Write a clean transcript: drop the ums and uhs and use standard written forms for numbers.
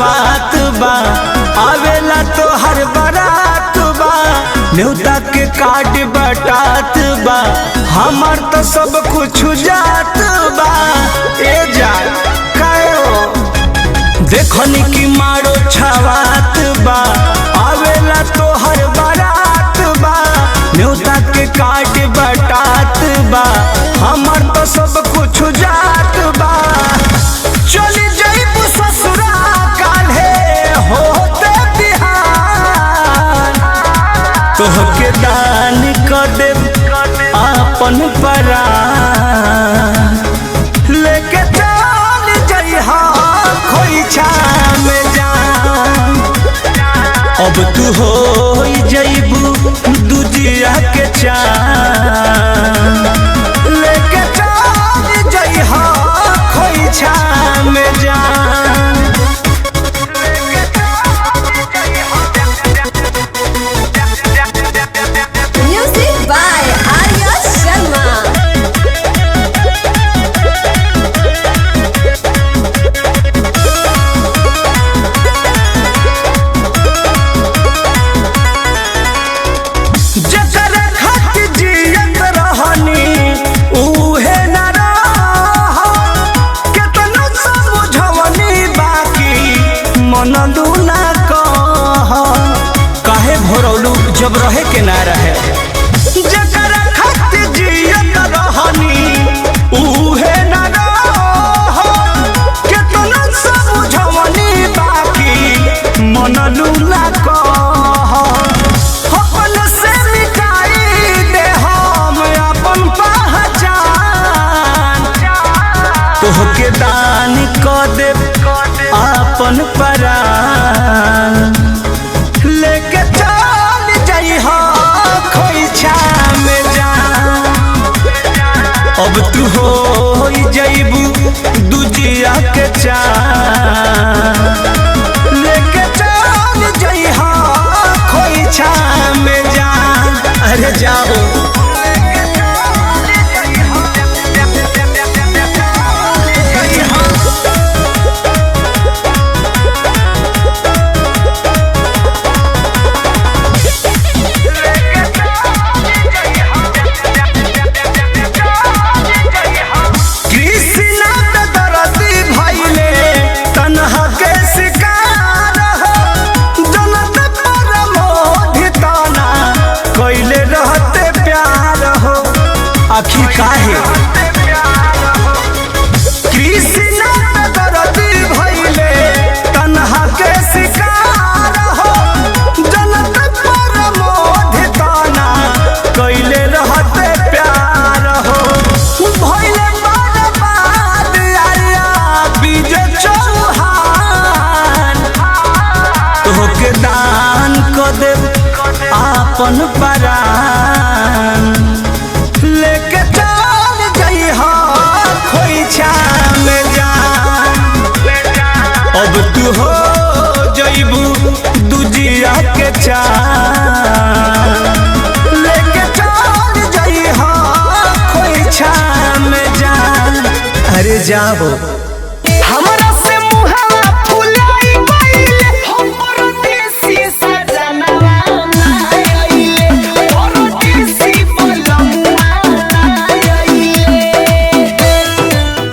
सवात बा आवेला तो हर बारात बा न्योता के कार्ड बटात बा हमार तो सब कुछ जात बा ए जा कायो देखनी की मारो छवात बा आवेला तो हर बारात बा न्योता के कार्ड बटात बा हमार तो सब कुछ जात बा चली जाइबू ससुरा काल्हे होते बिहान तोहके दान कर दे आपन परान लेके चल जइहा खोइछा में जान अब तू हो जइबू दूजिया के चान लेके चल जइहा खोइछा में जान। Music by Arya Sharma. जकर खत जियत रहनी उहे न रह केतनो समझवनी बाकी मन दूना कह काहे भरौलू जब रहे के ना रहे जकर खत जियत रहनी उहे न रह केतनो समझवनी बाकी मन दूना कह तोहके दान कर दे आपन परान लेके चल जइहा खोइछा में जान अब तू हो जइबू दूजिया के चान लेके चल जइहा खोइछा में जान। अरे जाओ आखिर काहे कृष्णा दरदी भइले तन्हा के शिकार हो जनत पर मोह ताना कइले रहते प्यार हो भइले बर्बाद आया बीज चौहान तोहके दान कर दे आपन परान लेके चल जइहा खोइछा में जान अब तू हो जइबू दूजिया के चान लेके चल जइहा खोइछा में जान। अरे जाओ।